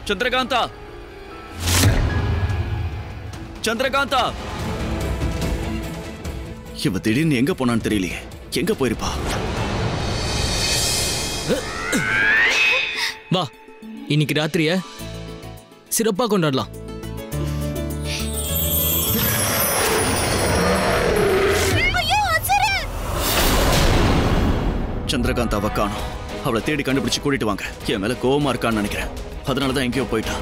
சந்திரகாந்தா, சந்திரகாந்தா. இவ திடீர்னு எங்க போனான்னு தெரியலையே. எங்க போயிருப்பா? வா, இன்னைக்கு ராத்திரிய சிறப்பா கொண்டாடலாம். சந்திரகாந்தாவை காணோம். அவளை தேடி கண்டுபிடிச்சு கூட்டிட்டு வாங்க. என் மேல கோவமா இருக்கான்னு நினைக்கிறேன். அதனாலதான் எங்கேயோ போயிட்டா.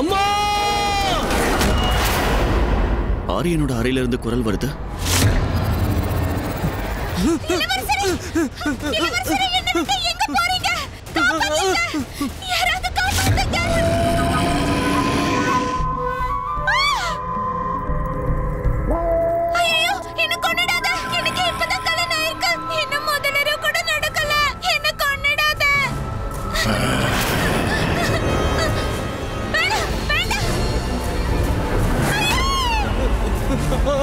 அம்மா! ஆரியனோட அறையில இருந்து குரல் வருது.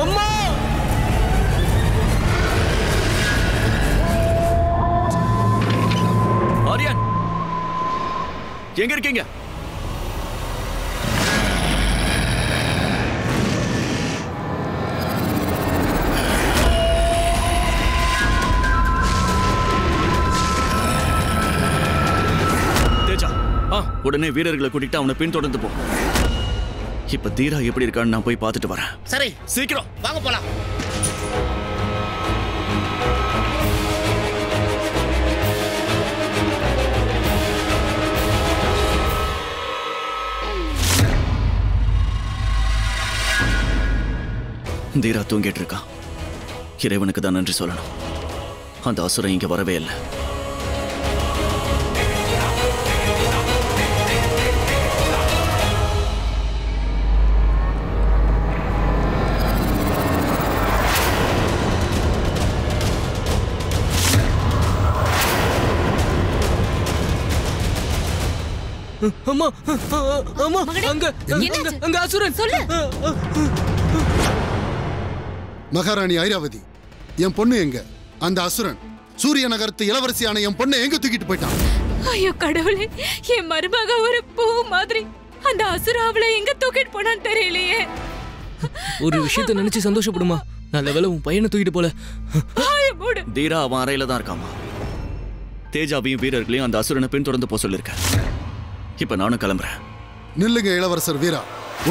அம்மா! ஆரியன், எங்க இருக்கீங்க? தேஜா, உடனே வீரர்களை கூட்டிட்டு அவனை பின்தொடர்ந்து போ. இப்ப தீரா எப்படி இருக்கான்னு நான் போய் பார்த்துட்டு வரேன். சரி, சீக்கிரம் வாங்க போலாம். தீரா தூங்கிட்டு இருக்கான். இறைவனுக்கு தான் நன்றி சொல்லணும். அந்த அசுரன் இங்க வரவே இல்லை. அம்மா, அம்மா, அங்க அங்க அசுரன். சொல்லு. மகாராணி ஐராவதி, என் பொண்ணு எங்க? அந்த அசுரன் சூரிய நகரத்து இளவரசியான என் பொண்ணை எங்க தூக்கிட்டு போயிட்டான்? ஐயோ கடவுளே, என் மருமக ஒரு பூ மாதிரி. அந்த அசுரன் அவளை எங்க தூக்கிட்டு போனான்னு தெரியலையே. ஒரு விஷயத்தை நினைச்சு சந்தோஷப்படுமா? நல்ல வேளை உன் பையனை தூக்கிட்டு போல. தீரா அவன் அறையில தான் இருக்காமா. தேஜாவையும் வீரர்களையும் அந்த அசுரனை பின்தொடர்ந்து போக சொல்லியிருக்கேன். இப்ப நானும் கிளம்புறேன். நில்லுங்க இளவரசர் வீரா,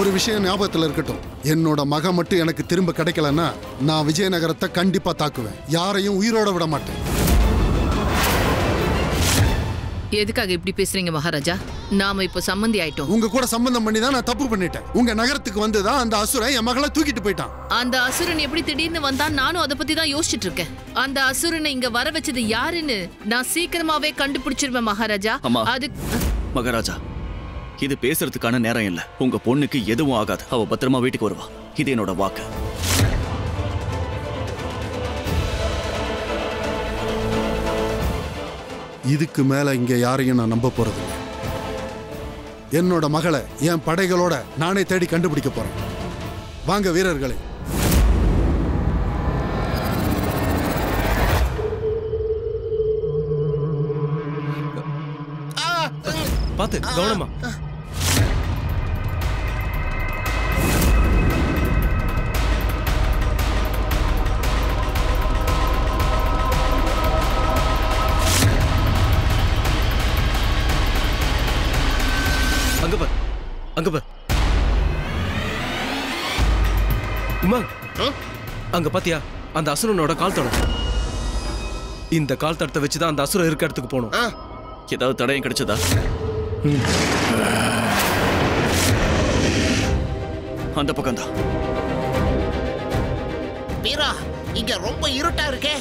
ஒரு விஷயம் ஞாபகத்துல இருக்கட்டும். என்னோட மக மட்டும் எனக்கு திரும்ப கிடைக்கலன்னா நான் விஜயநகரத்தை கண்டிப்பா தாக்குவேன். யாரையும் உயிரோட விட மாட்டேன். எதுக்காக இப்படி பேசுறீங்க மகாராஜா? நாம இப்ப சம்பந்தி ஆயிட்டோம். உங்க கூட சம்பந்தம் பண்ணி தான் நான் தப்பு பண்ணிட்டேன். உங்க நகரத்துக்கு வந்துதான் அந்த அசுரன் என் மகளை தூக்கிட்டு போயிட்டான். அந்த அசுரன் எப்படி திடீர்னு வந்தான்? நானும் அதை பத்தி தான் யோசிச்சுட்டு இருக்கேன். அந்த அசுரனை இங்க வர வச்சது யாருன்னு நான் சீக்கிரமாவே கண்டுபிடிச்சிருவேன் மகாராஜா. அது மகாராஜா, இது பேசுறதுக்கான நேரம் இல்ல. உங்க பொண்ணுக்கு எதுவும் ஆகாது. அவ பத்திரமா வீட்டுக்கு வருவா. இது என்னோட வாக்கு. இதுக்கு மேல இங்க யாரையும் நான் நம்ப போறது இல்லை. என்னோட மகளை என் படைகளோட நானே தேடி கண்டுபிடிக்க போறேன். வாங்க வீரர்களே. பாத்து கவனமா. அங்க பார், அங்க பார். உமா, அங்க பாத்தியா அந்த அசுரனோட கால் தடம்? இந்த கால் தடத்தை வச்சுதான் அந்த அசுரன் இருக்க இடத்துக்கு போகணும். ஏதாவது தடயம் கிடைச்சதா? அந்த பக்கம் தான். வீரா, இங்க ரொம்ப இருட்டா இருக்கே.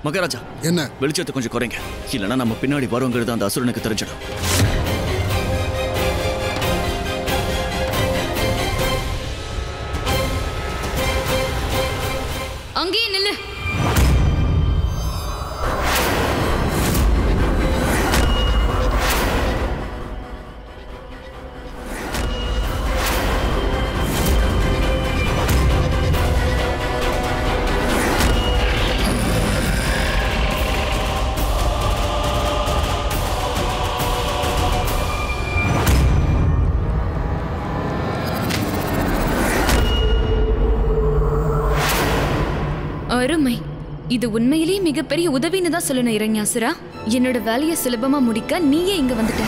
மகாராஜா, என்ன? வெளிச்சத்தை கொஞ்சம் குறைங்க. இல்லைன்னா நம்ம பின்னாடி வருங்கிறது அந்த அசுரனுக்கு தெரிஞ்சிடும். அங்கேயே நில்லு. அருமை. இது உண்மையிலேயே மிகப்பெரிய உதவின்னு தான் சொல்லணும் இரண்யாசுரா. என்னோட வேலையை சுலபமா முடிக்க நீயே இங்க வந்துட்ட.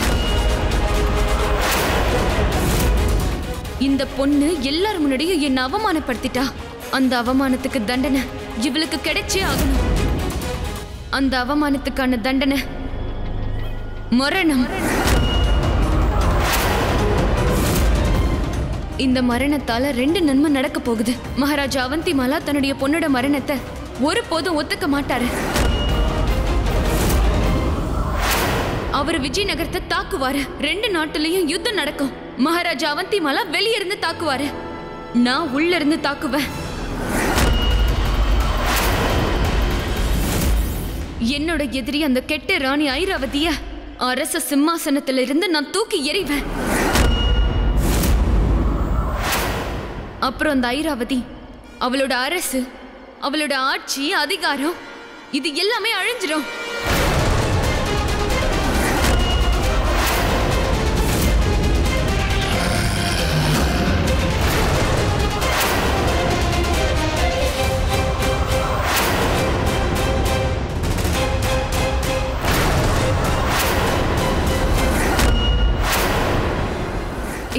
இந்த பொண்ணு எல்லாரும் முன்னாடியும் என்ன அவமானப்படுத்திட்டா. அந்த அவமானத்துக்கு தண்டனை இவளுக்கு கிடைச்சே ஆகணும். அந்த அவமானத்துக்கான தண்டனை மரணம். இந்த மரணத்தால 2 நன்மை நடக்க போகுது. மகாராஜா அவந்திமாலா தன்னுடைய பொண்ணோட மரணத்தை ஒருபோதும் ஒத்துக்க மாட்டாரு. அவர் விஜயநகரத்தை தாக்குவாரு. 2 நாட்டுலயும் யுத்தம் நடக்கும். மகாராஜா அவந்திமாலா வெளிய இருந்து தாக்குவாரு, நான் உள்ள இருந்து தாக்குவேன். என்னோட எதிரி அந்த கெட்ட ராணி ஐராவதிய அரச சிம்மாசனத்துல இருந்து நான் தூக்கி எறிவேன். அப்புறம் அந்த ஐராவதி, அவளோட அரசு, அவளோட ஆட்சி, அதிகாரம் இது எல்லாமே அழிஞ்சிடும்.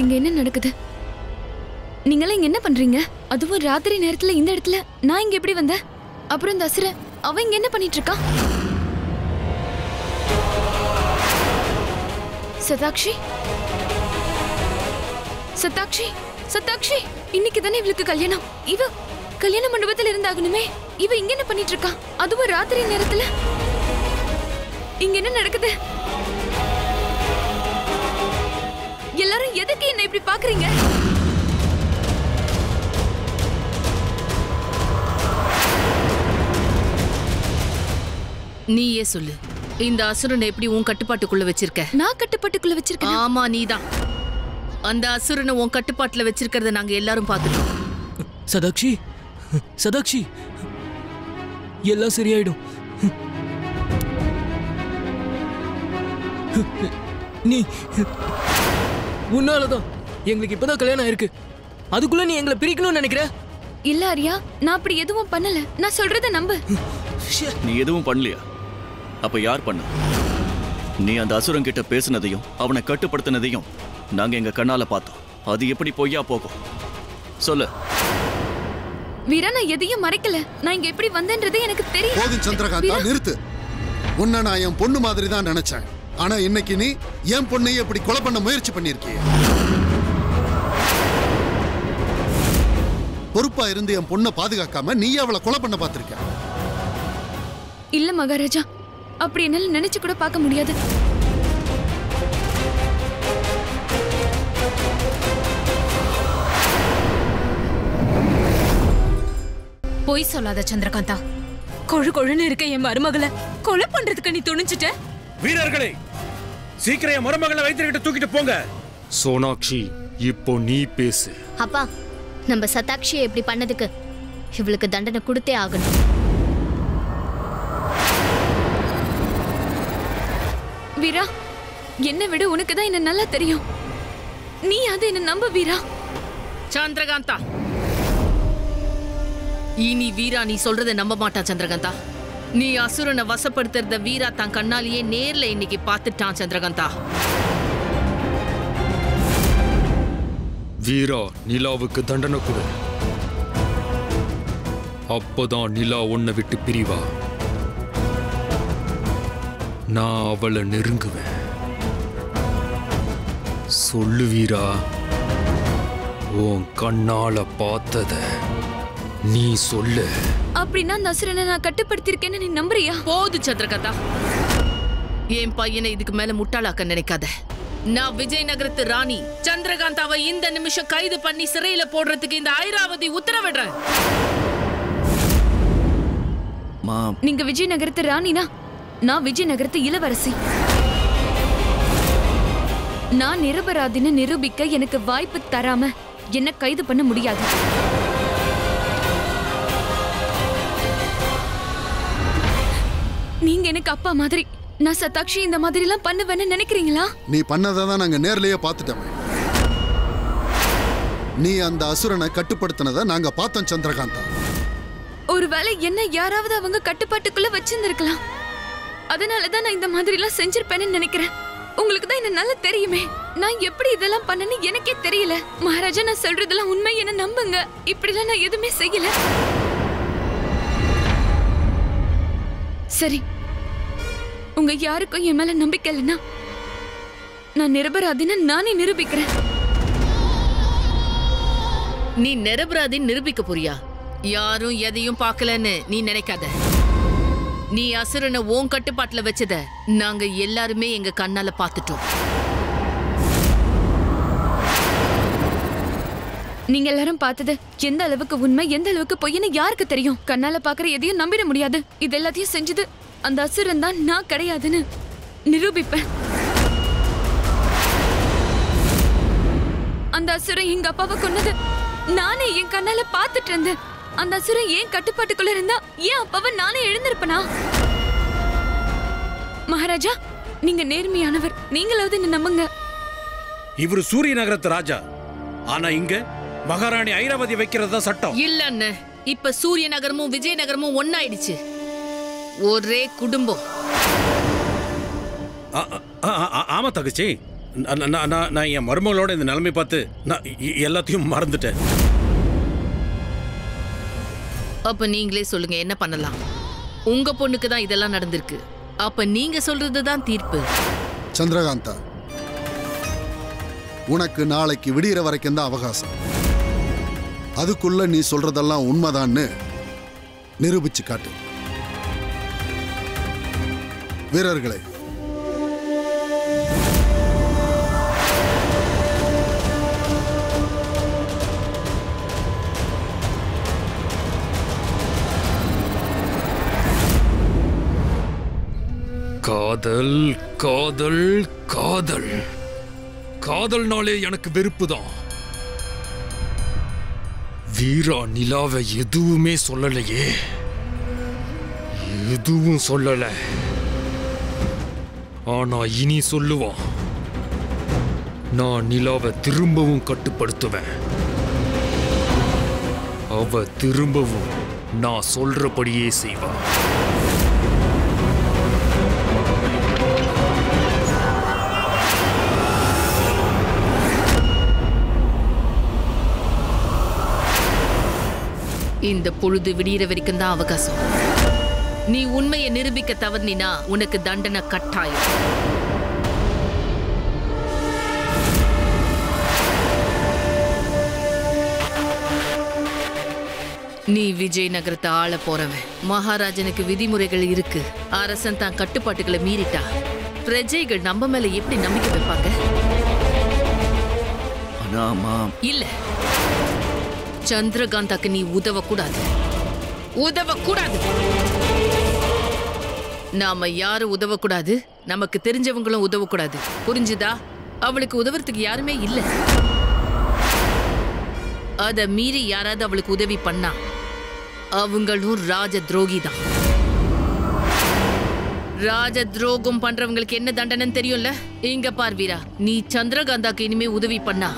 இங்க என்ன நடக்குது? நீங்களே இங்க என்ன பண்றீங்க? அதுவும் ராத்திரி நேரத்துல இந்த இடத்துல நான் இங்க எப்படி வந்தேன்? அப்புறம் இந்த அசுர அவ இங்க என்ன பண்ணிட்டு இருக்கா? சதாக்ஷி, சதாக்ஷி, சதாக்ஷி, இன்னைக்கு தானே இவளுக்கு கல்யாணம். இவ கல்யாண மண்டபத்துல இருந்தாகணுமே. இவ இங்க என்ன பண்ணிட்டு இருக்கா? அதுவும் ராத்திரி நேரத்துல. இங்க என்ன நடக்குது? எல்லாரும் எதுக்கு என்ன இப்படி பாக்குறீங்க? நீயே சொல்லு, இந்த அசுரனை எப்படி உன் கட்டுப்பாட்டுக்குள்ள வச்சிருக்க? நான் கட்டுப்பாட்டுக்குள்ள வச்சிருக்கேன்? ஆமா, நீதான். அந்த அசுரனை உன் கட்டுப்பாட்டுல வச்சிருக்கிறத நாங்க எல்லாரும் பார்த்துட்டோம். சதாக்ஷி, சதாக்ஷி, எல்லாம் சரியாயிடும். நீ உன்னாலதான் எங்களுக்கு இப்பதான் கல்யாணம் ஆயிருக்கு. அதுக்குள்ள நீ எங்களை பிரிக்கணும்னு நினைக்கிற? இல்ல ஆரியா, நான் அப்படி எதுவும் பண்ணல. நான் சொல்றத நம்பு. நீ எதுவும் பண்ணலையா? அப்ப யார் பண்ண? நீ அந்த அசுரன் கிட்ட பேசினதையும் அவனை கட்டுப்படுத்தினதையும் நாங்க எங்க கண்ணால பார்த்தோம். அது எப்படி பொய்யா போகும்? சொல்லு. வீரா, நான் எதையும் மறைக்கல. நான் இங்க எப்படி வந்தேன்றது எனக்கு தெரியும். போதும் சந்திரகாந்தா, நிறுத்து. உன்னை நான் என் பொண்ணு மாதிரி தான் நினைச்சேன். ஆனா இன்னைக்கு நீ என் பொண்ணையே இப்படி கொலை பண்ண முயற்சி பண்ணிருக்கிய. பொறுப்பா இருந்து என் பொண்ணை பாதுகாக்காம நீ அவளை கொலை பண்ண பார்த்திருக்க. இல்ல மகாராஜா, அப்படி என்னால நினைச்சு கூட பார்க்க முடியாது. பொய் சொல்லாத சந்திரகாந்தா. கொழு கொழுன்னு இருக்க என் மருமகளை கொலை பண்றதுக்கு நீ துணிஞ்சிட்ட. வீரர்களே, சீக்கிரம் என் மருமகளை வைத்திருக்கிட்டு தூக்கிட்டு போங்க. சோனாக்ஷி, இப்போ நீ பேசு. அப்பா, நம்ம சதாக்ஷியை இப்படி பண்ணதுக்கு இவளுக்கு தண்டனை கொடுத்தே ஆகணும். வீரா, என்ன விட உனக்கு தான் என்ன நல்லா தெரியும். நீ அதை என்ன நம்ப வீரா. சந்திரகாந்தா, இனி வீரா நீ சொல்றதை நம்ப மாட்டான். சந்திரகாந்தா, நீ அசுரனை வசப்படுத்துறத வீரா தான் கண்ணாலேயே நேர்ல இன்னைக்கு பார்த்துட்டான். சந்திரகாந்தா, வீரா, நிலாவுக்கு தண்டனை கொடு. அப்பதான் நிலா உன்னை விட்டு பிரிவா. நான் அவளை நெருங்குவேன். சொல்லு வீரா, உன் கண்ணால பார்த்தத நீ சொல்லு. அப்படின்னா அந்த அசுரனை நான் கட்டுப்படுத்திருக்கேன்னு நீ நம்புறியா? போது சந்திரகாந்தா, என் பையனை இதுக்கு மேல முட்டாளாக்க நினைக்காத. நான் விஜயநகரத்து ராணி சந்திரகாந்தாவை இந்த நிமிஷம் கைது பண்ணி சிறையில போடுறதுக்கு இந்த ஐராவதி உத்தரவிடுறேன். நீங்க விஜயநகரத்து ராணினா, நான் விஜயநகரத்து இளவரசி. நான் நிரபராதின்னு நிரூபிக்க எனக்கு வாய்ப்பு தராம என்ன கைது பண்ண முடியாது. நீங்க எனக்கு அப்பா மாதிரி. நான் சதாக்ஷி இந்த மாதிரி எல்லாம் பண்ணுவேன்னு நினைக்கிறீங்களா? நீ பண்ணதை தான் நாங்க நேர்லயே பார்த்துட்டோம். நீ அந்த அசுரனை கட்டுப்படுத்தினதை நாங்க பார்த்தோம் சந்திரகாந்தா. ஒருவேளை என்ன யாராவது அவங்க கட்டுப்பாட்டுக்குள்ள வச்சிருந்திருக்கலாம். அதனாலதான் நான் இந்த மாதிரி எல்லாம் செஞ்சிருப்பேன்னு நினைக்கிறேன். உங்களுக்கு தான் என்ன நல்லா தெரியுமே. நான் எப்படி இதெல்லாம் பண்ணேன்னு எனக்கே தெரியல. மகாராஜா, நான் சொல்றதெல்லாம் உண்மை, என்ன நம்புங்க. இப்படிலாம் நான் எதுவுமே செய்யல. சரி, உங்க யாருக்கும் என் மேல நம்பிக்கை இல்லைன்னா நான் நிரபராதின்னு நானே நிரூபிக்கிறேன். நீ நிரபராதின்னு நிரூபிக்க போறியா? யாரும் எதையும் பார்க்கலன்னு நீ நினைக்காத. நீ அசுரனை உன் கட்டுப்பாட்டுல வச்சத நாங்க எல்லாருமே எங்க கண்ணால பார்த்துட்டோம். நீங்க எல்லாரும் பார்த்தது எந்த அளவுக்கு உண்மை, எந்த அளவுக்கு பொய்ன்னு யாருக்கு தெரியும்? கண்ணால பாக்குற எதையும் நம்பிட முடியாது. இது எல்லாத்தையும் செஞ்சது அந்த அசுரன் தான், நான் கிடையாதுன்னு நிரூபிப்பேன். அந்த அசுரன் எங்க அப்பாவை கொன்னது நானே என் கண்ணால பார்த்துட்டு இருந்தேன். அந்த அசுரன் ஏன் கட்டுப்பாட்டுக்குள்ள இருந்தா ஏன் அப்பாவை நானே எழுந்திருப்பனா? மகாராஜா, நீங்க நேர்மையானவர். நீங்களாவது என்ன நம்புங்க. இவரு சூரிய நகரத்து ராஜா. ஆனா இங்க மகாராணி ஐராவதி வைக்கிறது தான் சட்டம். இல்ல அண்ணே, இப்ப சூரிய நகரமும் விஜயநகரமும் ஒன்னாயிடுச்சு. ஒரே குடும்பம். ஆமா தகச்சி, நான் என் மருமகளோட இந்த நிலைமை பார்த்து நான் எல்லாத்தையும் மறந்துட்டேன். அப்ப நீங்களே சொல்லுங்க, என்ன பண்ணலாம்? உங்க பொண்ணுக்கு தான் இதெல்லாம் நடந்திருக்கு. அப்ப நீங்க சொல்றதுதான் தீர்ப்பு. சந்திரகாந்தா, உனக்கு நாளைக்கு விடிகிற வரைக்கும் தான் அவகாசம். அதுக்குள்ள நீ சொல்றதெல்லாம் உண்மைதான்னு நிரூபிச்சு காட்டு. வீரர்களே, காதல் காதல் காதல் காதல்னாலே எனக்கு வெறுப்பு தான். வீரா நிலாவை எதுவுமே சொல்லலையே, எதுவும் சொல்லல. ஆனா இனி சொல்லுவான். நான் நிலாவை திரும்பவும் கட்டுப்படுத்துவேன். அவ திரும்பவும் நான் சொல்றபடியே செய்வா. இந்த பொழுது விடிகிற வரைக்கும் தான் அவகாசம். நீ உண்மையை நிரூபிக்க தவறினா உனக்கு தண்டனை கட்டாயம். நீ விஜயநகரத்தை ஆள போறவன். மகாராஜனுக்கு விதிமுறைகள் இருக்கு. அரசன் தான் கட்டுப்பாட்டுகளை மீறிட்டா பிரஜைகள் நம்ம மேல எப்படி நம்பிக்கை வைப்பாங்க? இல்ல, சந்திரகாந்தாக்கு நீ உதவக்கூடாது. நாம யாரும் உதவக்கூடாது, நமக்கு தெரிஞ்சவங்களும் உதவக்கூடாது. புரிஞ்சுதா? அவளுக்கு உதவுறதுக்கு யாருமே இல்ல. அத மீறி யாராவது அவளுக்கு உதவி பண்ணா அவங்களும் ராஜ துரோகி தான். ராஜ துரோகம் பண்றவங்களுக்கு என்ன தண்டனைன்னு தெரியும்ல? இங்க பார் வீரா, நீ சந்திரகாந்தாக்கு இனிமே உதவி பண்ணா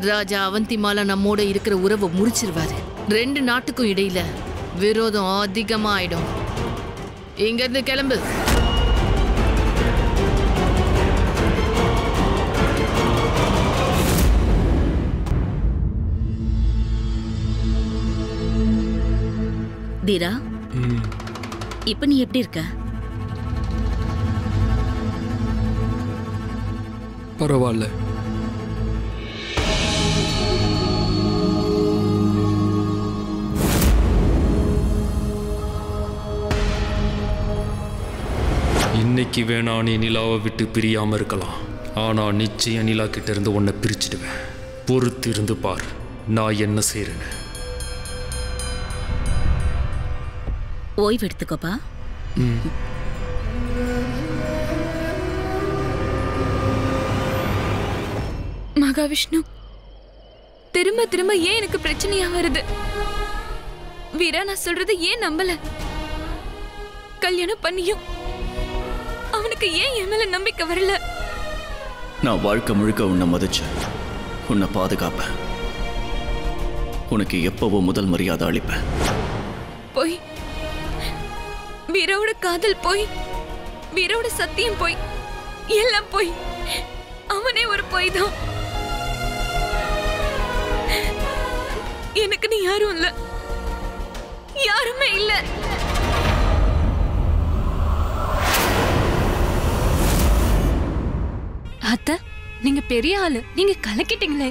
ராஜா அவந்திமாலா நம்மோட இருக்கிற உறவை முறிச்சிருவாரு. 2 நாட்டுக்கும் இடையில விரோதம் அதிகமா ஆயிடும். இங்க இருந்து கிளம்பு. தீரா, இப்ப நீ எப்படி இருக்க? பரவாயில்ல. இன்னைக்கு வேணா நீ நிலாவை விட்டு பிரியாம இருக்கலாம். ஆனா நிச்சயம் நிலா கிட்ட இருந்து உன்னை பிரிச்சிடுவேன். பொறுத்து இருந்து பார் நான் என்ன செய்றேன்னு. ஓய்வு எடுத்துக்கோப்பா. மகாவிஷ்ணு, திரும்ப திரும்ப ஏன் எனக்கு பிரச்சனையா வருது? வீரா, நான் சொல்றது ஏன் நம்பல? கல்யாணம் பண்ணியும் அவனுக்கு ஏன் என் மேல நம்பிக்கை வரல? நான் வாழ்க்கை முழுக்க உன்னை மதிச்சேன், உன்னை பாதுகாப்பேன், உனக்கு எப்பவோ முதல் மரியாதை அளிப்பேன். போய், வீரோட காதல் போய், வீரோட சத்தியம் போய், எல்லாம் போய். அவனே ஒரு போய் தான். எனக்கு நீ யாரும் இல்ல, யாருமே இல்ல. அத்த, நீங்க பெரிய ஆளு, நீங்க கலக்கிட்டீங்களே.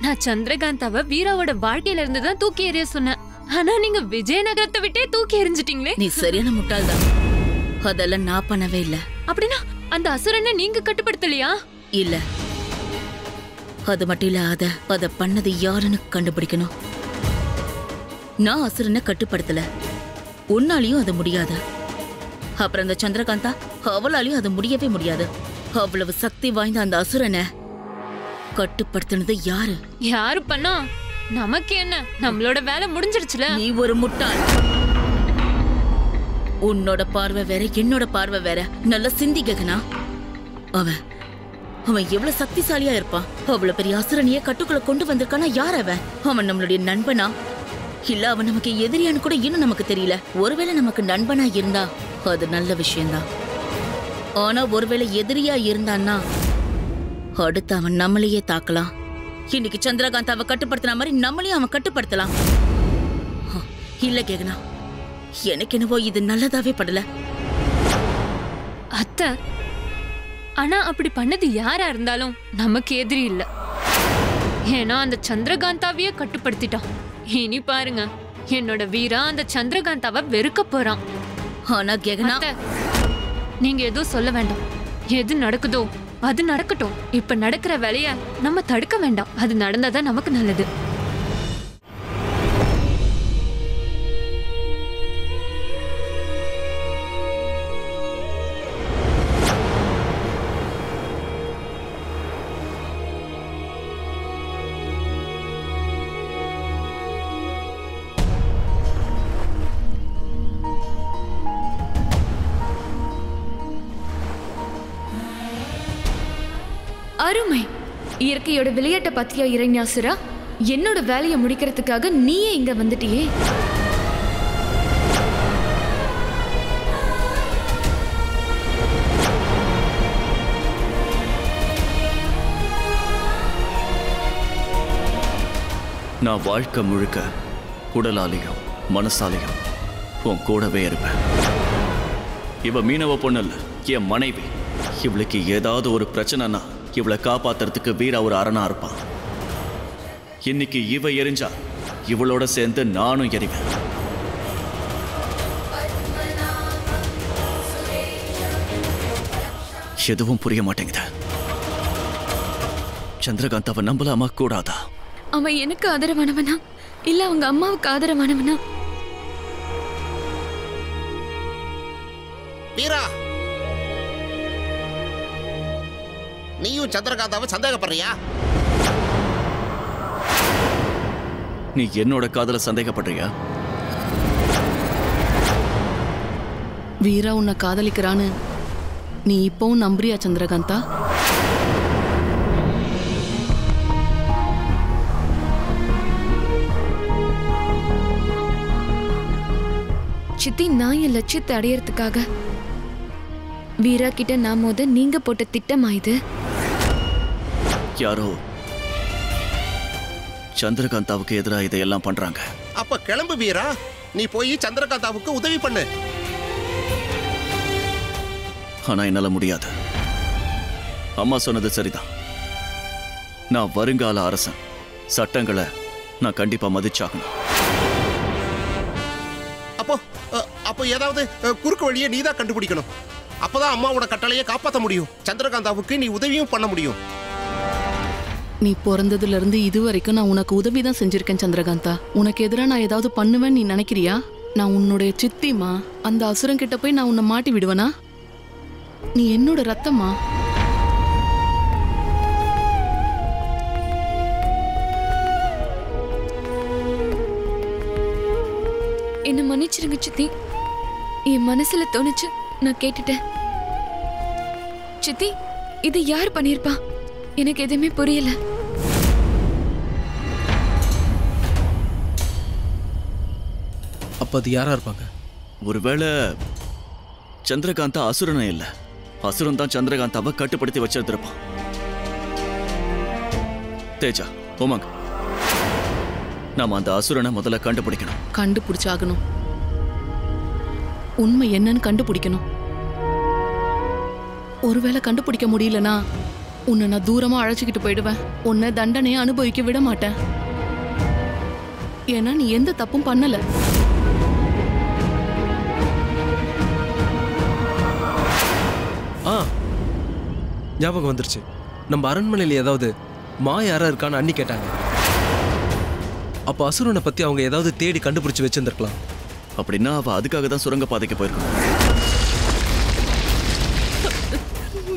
நான் சந்திரகாந்தாவை வீராவோட வாழ்க்கையில இருந்து தான் தூக்கி எறிய சொன்னேன். ஆனா நீங்க விஜயநகரத்தை விட்டே தூக்கி எறிஞ்சிட்டீங்களே. நீ சரியான முட்டாள்தான். அதெல்லாம் நான் பண்ணவே இல்ல. அப்படின்னா அந்த அசுரனை நீங்க கட்டுப்படுத்தலையா? இல்ல, அது மட்டும் இல்ல. அத பண்ணது யாருன்னு கண்டுபிடிக்கணும். நான் அசுரனை கட்டுப்படுத்தல, உன்னாலையும் அது முடியாது. அப்புறம் அந்த சந்திரகாந்தா, அவளாலையும் அது முடியவே முடியாது. அவ்வளவு சக்தி வாய்ந்த அந்த அசுரனை கட்டுப்படுத்தினது யாரு? யாரு பண்ணா? நமக்கு என்ன, நம்மளோட வேலை முடிஞ்சிருச்சுல. நீ ஒரு முட்டாள். உன்னோட பார்வை வேற, என்னோட பார்வை வேற. நல்ல சிந்தி ககனா. அவன் எவ்வளவு சக்திசாலியா இருப்பான். அவ்வளவு பெரிய அசுரனையே கட்டுக்குள்ள கொண்டு வந்திருக்கானா யார் அவன்? அவன் நம்மளுடைய நண்பனா இல்ல அவன் நமக்கு எதிரியான்னு கூட இன்னும் நமக்கு தெரியல. ஒருவேளை நமக்கு நண்பனா இருந்தா அது நல்ல விஷயம்தான். ஆனா ஒருவேளை எதிரியா இருந்தான்னா அடுத்து அவன் நம்மளையே தாக்கலாம். இன்னைக்கு சந்திரகாந்த் அவ கட்டுப்படுத்தின மாதிரி நம்மளையும் அவன் கட்டுப்படுத்தலாம். இல்ல கேகனா, எனக்கு என்னவோ இது நல்லதாவே படல. அத்தை, ஆனா அப்படி பண்ணது யாரா இருந்தாலும் நமக்கு எதிரி இல்ல. ஏன்னா அந்த சந்திரகாந்தாவையே கட்டுப்படுத்திட்டான். இனி பாருங்க, என்னோட வீரா அந்த சந்திரகாந்தாவை வெறுக்க போறான். ஆனா கேகனா, நீங்க எதுவும் சொல்ல வேண்டாம். எது நடக்குதோ அது நடக்கட்டும். இப்ப நடக்கிற வேலைய நம்ம தடுக்க வேண்டாம். அது நடந்தாதான் நமக்கு நல்லது. அருமை. இயற்கையோட விளையாட்டை பத்தியா இறைஞாசுரா? என்னோட வேலையை முடிக்கிறதுக்காக நீயே இங்க வந்துட்டியே. நான் வாழ்க்கை முழுக்க உடலாலையும் மனசாலையும் உன் கூடவே இருப்பேன். இவ மீனவ பொண்ணு இல்ல, என் மனைவி. இவளுக்கு ஏதாவது ஒரு பிரச்சனைனா இவளை காப்பாத்துறதுக்கு வீரா ஒரு அரணா இருப்பான். இன்னைக்கு இவ எரிஞ்சா இவளோட சேர்ந்து நானும் எரிவேன். எதுவும் புரிய மாட்டேங்குது. சந்திரகாந்த் அவன் நம்பலாமா கூடாதா? அவன் எனக்கு ஆதரவானவனா இல்ல அவங்க அம்மாவுக்கு ஆதரவானவனா? வீரா, நீயும் சந்திரகாந்தாவை சந்தேகப்படுறியா? நீ என்னோட காதல சந்தேகப்படுறியா? வீரா உன்னை காதலிக்கிறான்னு நீ இப்பவும் நம்புறியா சந்திரகாந்தா? சித்தி, நான் என் லட்சியத்தை அடையறதுக்காக வீரா கிட்ட நான் நீங்க போட்ட திட்டமா இது? யாரோ சந்திரகாந்தாவுக்கு எதிராக இதையெல்லாம் பண்றாங்க. அப்ப கிளம்பு வீரா, நீ போய் சந்திரகாந்தாவுக்கு உதவி பண்ணு. ஆனா என்னால முடியாது. அம்மா சொன்னது சரிதான். நான் வருங்கால அரசன். சட்டங்களை நான் கண்டிப்பா மதிச்சாகணும். அப்போ ஏதாவது குறுக்கு வழியை நீதான் கண்டுபிடிக்கணும். அப்பதான் அம்மாவோட கட்டளையை காப்பாற்ற முடியும். சந்திரகாந்தாவுக்கு நீ உதவியும் பண்ண முடியும். நீ பிறந்ததுல இருந்து இது வரைக்கும் நான் உனக்கு உதவி தான் செஞ்சிருக்கேன் சந்திரகாந்தா. உனக்கு எதிராக நான் ஏதாவது பண்ணுவேன்னு நீ நினைக்கிறியா? நான் உன்னுடைய சித்திமா. அந்த அசுரன் கிட்ட போய் நான் உன்னை மாட்டி விடுவேனா? நீ என்னோட ரத்தமா. என்ன மன்னிச்சிருங்க சித்தி. என் மனசுல தோணுச்சு, நான் கேட்டுட்டேன். சித்தி, இது யார் பண்ணிருப்பா? எனக்கு எதுவுமே புரியல. அப்ப அது யாரா இருப்பாங்க? ஒருவேளை சந்திரகாந்தா அசுரனே இல்ல, அசுரன் தான் சந்திரகாந்தாவை கட்டுப்படுத்தி வச்சிருந்திருப்பான். தேஜா, உமங், நாம அந்த அசுரனை முதல்ல கண்டுபிடிக்கணும். கண்டுபிடிச்சாகணும். உண்மை என்னன்னு கண்டுபிடிக்கணும். ஒருவேளை கண்டுபிடிக்க முடியலனா உன்னை நான் தூரமா அழைச்சிக்கிட்டு போயிடுவேன். உன்னை தண்டனையை அனுபவிக்க விட மாட்டேன். ஏன்னா நீ எந்த தப்பும் பண்ணல. ஞாபகம் வந்துருச்சு. நம்ம அரண்மனையில் ஏதாவது யாரா இருக்கான்னு அண்ணி கேட்டாங்க. அப்ப அசுரனை பத்தி அவங்க ஏதாவது தேடி கண்டுபிடிச்சு வச்சிருந்திருக்கலாம். அப்படின்னா அவ அதுக்காக தான் சுரங்க பாதைக்கு போயிருக்கணும்.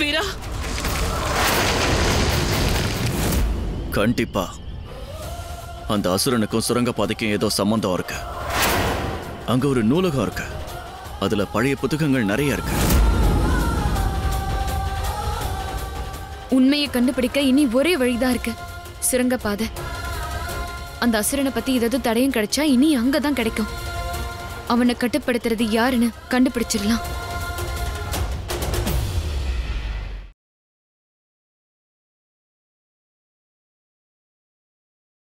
வீரா, கண்டிப்பா அந்த அசுரனுக்கும் சுரங்க பாதைக்கும் ஏதோ சம்பந்தம் இருக்கு. அங்க ஒரு நூலகம் இருக்கு, அதுல பழைய புத்தகங்கள் நிறைய இருக்கு. உண்மையை கண்டுபிடிக்க இனி ஒரே வழிதான் இருக்கு, சுரங்கப்பாதை. அந்த அசுரனை பத்தி ஏதாவது தடையும் கிடைச்சா இனி அங்கதான் கிடைக்கும். அவனை கட்டுப்படுத்துறது யாருன்னு கண்டுபிடிச்சிடலாம்.